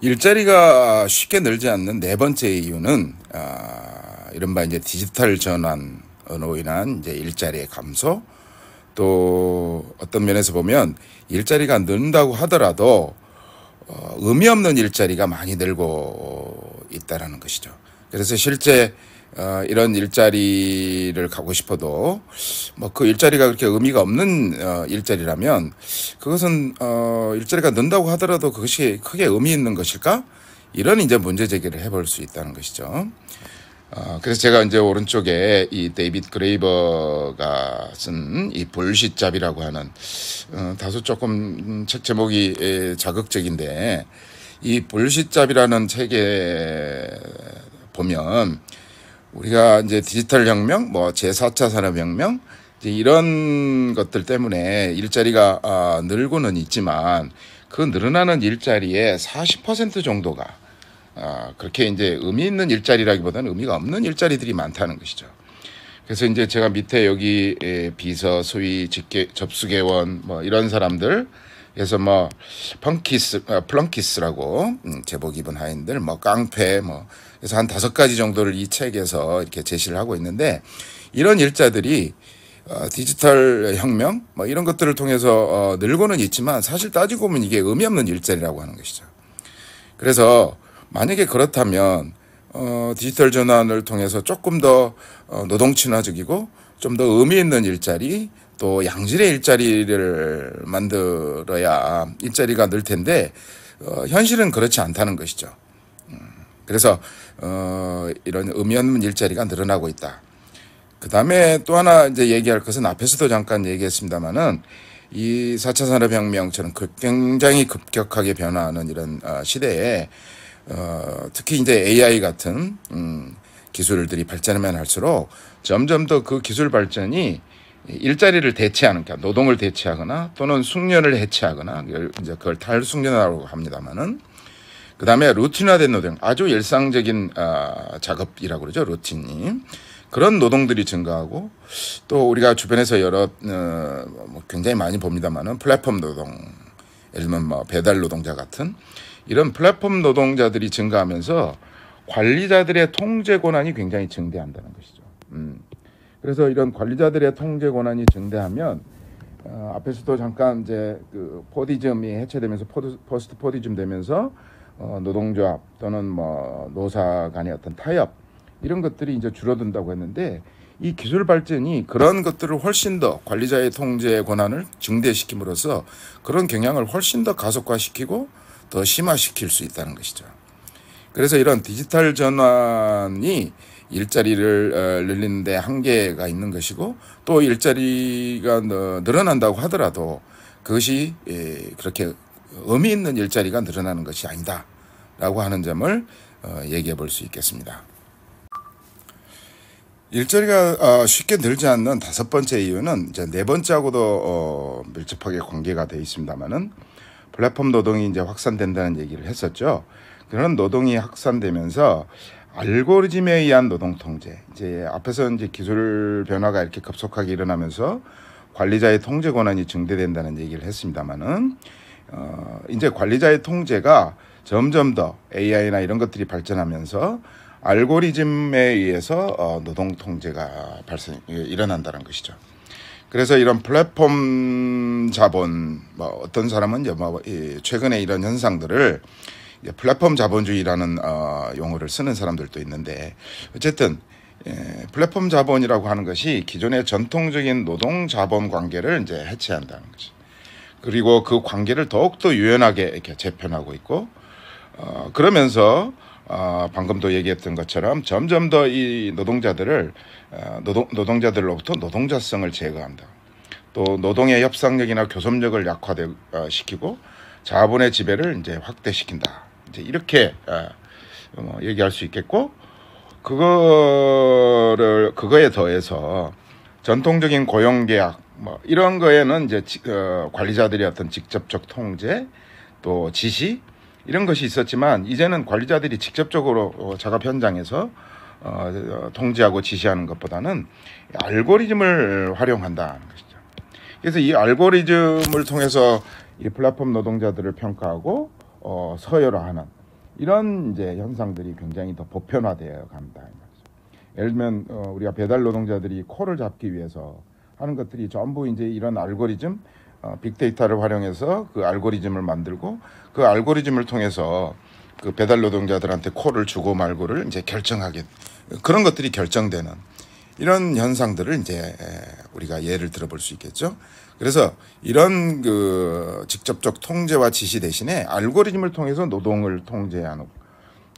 일자리가 쉽게 늘지 않는 네 번째 이유는 이른바 이제 디지털 전환으로 인한 이제 일자리의 감소, 또 어떤 면에서 보면 일자리가 는다고 하더라도 의미 없는 일자리가 많이 늘고 있다라는 것이죠. 그래서 실제 이런 일자리를 가고 싶어도 뭐 그 일자리가 그렇게 의미가 없는 일자리라면 그것은 일자리가 는다고 하더라도 그것이 크게 의미 있는 것일까? 이런 이제 문제 제기를 해볼 수 있다는 것이죠. 그래서 제가 이제 오른쪽에 이 데이빗 그레이버가 쓴 이 불시잡이라고 하는 다소 조금 책 제목이 자극적인데, 이 불시잡이라는 책에 보면 우리가 이제 디지털 혁명, 뭐 제4차 산업혁명 이제 이런 것들 때문에 일자리가 늘고는 있지만 그 늘어나는 일자리의 40% 정도가 그렇게 이제 의미 있는 일자리라기보다는 의미가 없는 일자리들이 많다는 것이죠. 그래서 이제 제가 밑에 여기 비서, 소위 접수계원 뭐 이런 사람들, 그래서 뭐 플렁키스라고 제복 입은 하인들, 뭐 깡패, 뭐 그래서 한 5가지 정도를 이 책에서 이렇게 제시를 하고 있는데, 이런 일자들이 디지털 혁명 뭐 이런 것들을 통해서 늘고는 있지만 사실 따지고 보면 이게 의미 없는 일자리라고 하는 것이죠. 그래서 만약에 그렇다면 디지털 전환을 통해서 조금 더 노동 친화적이고 좀 더 의미 있는 일자리, 또 양질의 일자리를 만들어야 일자리가 늘 텐데 현실은 그렇지 않다는 것이죠. 그래서 이런 의미 없는 일자리가 늘어나고 있다. 그 다음에 또 하나 이제 얘기할 것은 앞에서도 잠깐 얘기했습니다만은 이 4차 산업혁명처럼 굉장히 급격하게 변화하는 이런 시대에 특히 이제 AI 같은 기술들이 발전하면 할수록 점점 더 그 기술 발전이 일자리를 대체하는, 그러니까 노동을 대체하거나 또는 숙련을 해체하거나, 이제 그걸 탈숙련이라고 합니다만은, 그 다음에 루틴화된 노동, 아주 일상적인 작업이라고 그러죠, 루틴이. 그런 노동들이 증가하고, 또 우리가 주변에서 여러 굉장히 많이 봅니다만은 플랫폼 노동, 예를 들면 뭐 배달 노동자 같은 이런 플랫폼 노동자들이 증가하면서 관리자들의 통제 권한이 굉장히 증대한다는 것이죠. 그래서 이런 관리자들의 통제 권한이 증대하면 앞에서도 잠깐 이제 그 포디즘이 해체되면서 포스트 포디즘 되면서 노동조합 또는 뭐 노사 간의 어떤 타협 이런 것들이 이제 줄어든다고 했는데, 이 기술 발전이 그런 것들을 훨씬 더 관리자의 통제 권한을 증대시킴으로써 그런 경향을 훨씬 더 가속화시키고 더 심화시킬 수 있다는 것이죠. 그래서 이런 디지털 전환이 일자리를 늘리는 데 한계가 있는 것이고, 또 일자리가 늘어난다고 하더라도 그것이 그렇게 의미 있는 일자리가 늘어나는 것이 아니다라고 하는 점을 얘기해 볼 수 있겠습니다. 일자리가 쉽게 늘지 않는 5번째 이유는 이제 4번째하고도 밀접하게 관계가 되어 있습니다만은, 플랫폼 노동이 이제 확산된다는 얘기를 했었죠. 그런 노동이 확산되면서 알고리즘에 의한 노동 통제, 이제 앞에서 이제 기술 변화가 이렇게 급속하게 일어나면서 관리자의 통제 권한이 증대된다는 얘기를 했습니다만은, 이제 관리자의 통제가 점점 더 AI나 이런 것들이 발전하면서 알고리즘에 의해서 노동 통제가 일어난다는 것이죠. 그래서 이런 플랫폼 자본, 뭐 어떤 사람은 이제 뭐 최근에 이런 현상들을 플랫폼 자본주의라는 용어를 쓰는 사람들도 있는데, 어쨌든 플랫폼 자본이라고 하는 것이 기존의 전통적인 노동 자본 관계를 이제 해체한다는 거죠. 그리고 그 관계를 더욱더 유연하게 이렇게 재편하고 있고, 그러면서 방금도 얘기했던 것처럼 점점 더 이 노동자들을 노동자들로부터 노동자성을 제거한다. 또 노동의 협상력이나 교섭력을 약화시키고 자본의 지배를 이제 확대시킨다. 이제 이렇게 얘기할 수 있겠고, 그거에 더해서 전통적인 고용계약 뭐 이런 거에는 이제 관리자들의 어떤 직접적 통제, 또 지시 이런 것이 있었지만, 이제는 관리자들이 직접적으로 작업 현장에서 통제하고 지시하는 것보다는 알고리즘을 활용한다는 것이죠. 그래서 이 알고리즘을 통해서 이 플랫폼 노동자들을 평가하고 서열화하는, 이런 이제 현상들이 굉장히 더 보편화되어 갑니다. 예를 들면 우리가 배달 노동자들이 코를 잡기 위해서 하는 것들이 전부 이제 이런 알고리즘, 빅데이터를 활용해서 그 알고리즘을 만들고 그 알고리즘을 통해서 그 배달 노동자들한테 코를 주고 말고를 이제 결정하게, 그런 것들이 결정되는 이런 현상들을 이제 우리가 예를 들어볼 수 있겠죠. 그래서 이런 그 직접적 통제와 지시 대신에 알고리즘을 통해서 노동을 통제하는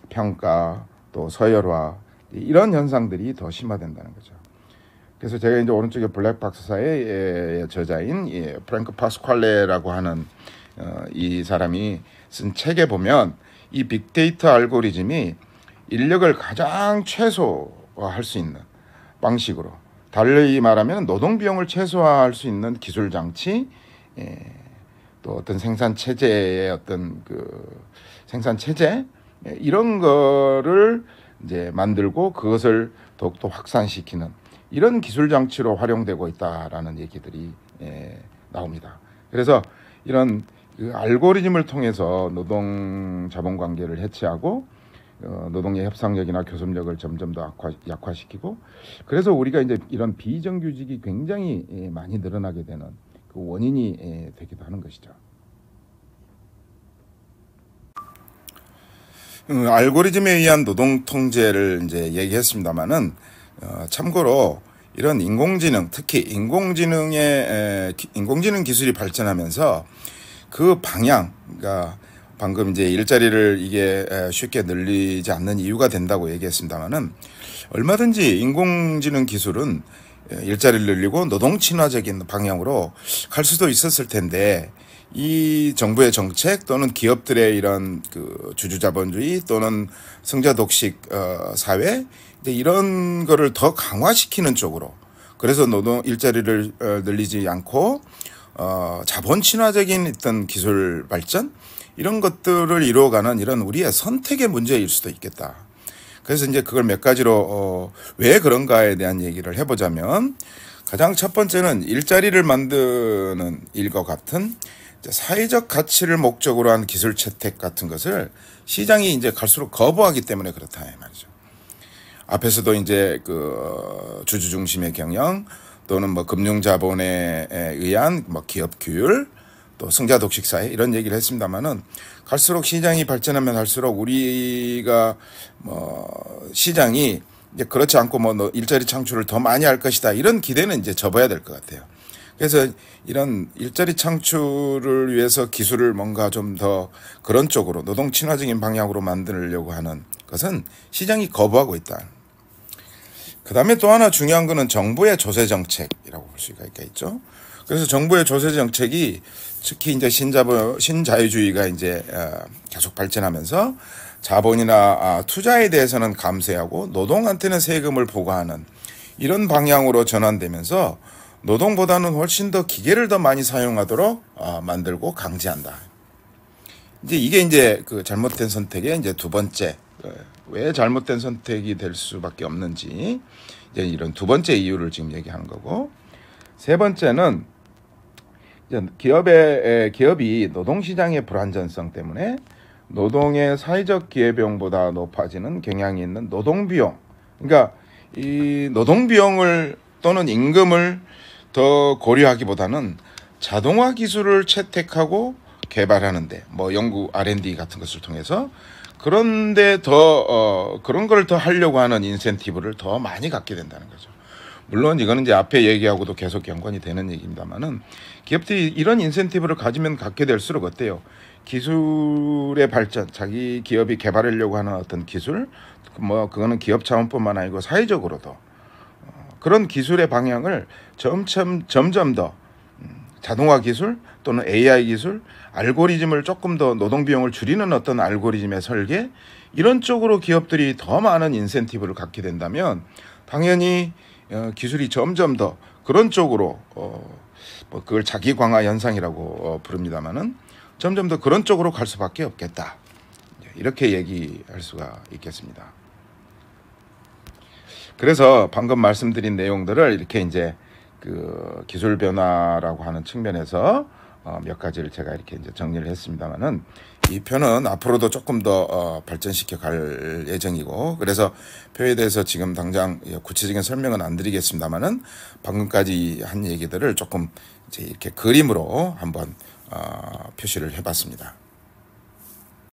평가, 또 서열화, 이런 현상들이 더 심화된다는 거죠. 그래서 제가 이제 오른쪽에 블랙박스사의 저자인 프랭크 파스퀄레라고 하는 이 사람이 쓴 책에 보면 이 빅데이터 알고리즘이 인력을 가장 최소화할 수 있는 방식으로, 달리 말하면 노동 비용을 최소화할 수 있는 기술 장치, 또 어떤 생산 체제의 어떤 그 생산 체제, 이런 거를 이제 만들고 그것을 더욱더 확산시키는 이런 기술 장치로 활용되고 있다라는 얘기들이 나옵니다. 그래서 이런 그 알고리즘을 통해서 노동 자본 관계를 해체하고 노동의 협상력이나 교섭력을 점점 더 약화시키고, 그래서 우리가 이제 이런 비정규직이 굉장히 많이 늘어나게 되는 그 원인이 되기도 하는 것이죠. 알고리즘에 의한 노동 통제를 이제 얘기했습니다만은 참고로 이런 인공지능, 특히 인공지능 기술이 발전하면서 그 방향, 그러니까 방금 이제 일자리를 이게 쉽게 늘리지 않는 이유가 된다고 얘기했습니다만은, 얼마든지 인공지능 기술은 일자리를 늘리고 노동 친화적인 방향으로 갈 수도 있었을 텐데, 이 정부의 정책 또는 기업들의 이런 그 주주자본주의 또는 승자독식 사회, 이런 거를 더 강화시키는 쪽으로, 그래서 노동 일자리를 늘리지 않고 자본 친화적인 어떤 기술 발전, 이런 것들을 이루어가는 이런 우리의 선택의 문제일 수도 있겠다. 그래서 이제 그걸 몇 가지로 왜 그런가에 대한 얘기를 해보자면, 가장 첫 번째는 일자리를 만드는 일과 같은 사회적 가치를 목적으로 한 기술 채택 같은 것을 시장이 이제 갈수록 거부하기 때문에 그렇다 이 말이죠. 앞에서도 이제 그 주주 중심의 경영 또는 뭐 금융 자본에 의한 뭐 기업 규율, 또 승자 독식 사회, 이런 얘기를 했습니다만은, 갈수록 시장이 발전하면 할수록 우리가 뭐 시장이 이제 그렇지 않고 뭐 일자리 창출을 더 많이 할 것이다, 이런 기대는 이제 접어야 될 것 같아요. 그래서 이런 일자리 창출을 위해서 기술을 뭔가 좀 더 그런 쪽으로 노동 친화적인 방향으로 만들려고 하는 것은 시장이 거부하고 있다. 그 다음에 또 하나 중요한 거는 정부의 조세 정책이라고 볼 수가 있겠죠. 그래서 정부의 조세 정책이 특히 이제 신자유주의가 이제 계속 발전하면서 자본이나 투자에 대해서는 감세하고 노동한테는 세금을 부과하는 이런 방향으로 전환되면서 노동보다는 훨씬 더 기계를 더 많이 사용하도록 만들고 강제한다. 이제 이게 이제 그 잘못된 선택의 이제 두 번째, 왜 잘못된 선택이 될 수밖에 없는지, 이제 이런 두 번째 이유를 지금 얘기하는 거고, 세 번째는 이제 기업이 노동시장의 불안전성 때문에 노동의 사회적 기회비용보다 높아지는 경향이 있는 노동비용, 그러니까 이 노동비용을 또는 임금을 더 고려하기보다는 자동화 기술을 채택하고 개발하는데, 뭐 연구 R&D 같은 것을 통해서 그런데 더 그런 걸 더 하려고 하는 인센티브를 더 많이 갖게 된다는 거죠. 물론 이거는 이제 앞에 얘기하고도 계속 연관이 되는 얘기입니다만은, 기업들이 이런 인센티브를 가지면 갖게 될수록 어때요? 기술의 발전, 자기 기업이 개발하려고 하는 어떤 기술, 뭐 그거는 기업 차원뿐만 아니고 사회적으로도 그런 기술의 방향을 점점 더 자동화 기술 또는 AI 기술, 알고리즘을 조금 더 노동 비용을 줄이는 어떤 알고리즘의 설계, 이런 쪽으로 기업들이 더 많은 인센티브를 갖게 된다면 당연히 기술이 점점 더 그런 쪽으로 뭐 그걸 자기 강화 현상이라고 부릅니다만은, 점점 더 그런 쪽으로 갈 수밖에 없겠다, 이렇게 얘기할 수가 있겠습니다. 그래서 방금 말씀드린 내용들을 이렇게 이제 그 기술 변화라고 하는 측면에서 몇 가지를 제가 이렇게 이제 정리를 했습니다만은 이 표는 앞으로도 조금 더 발전시켜 갈 예정이고, 그래서 표에 대해서 지금 당장 구체적인 설명은 안 드리겠습니다만은 방금까지 한 얘기들을 조금 이제 이렇게 그림으로 한번 표시를 해봤습니다.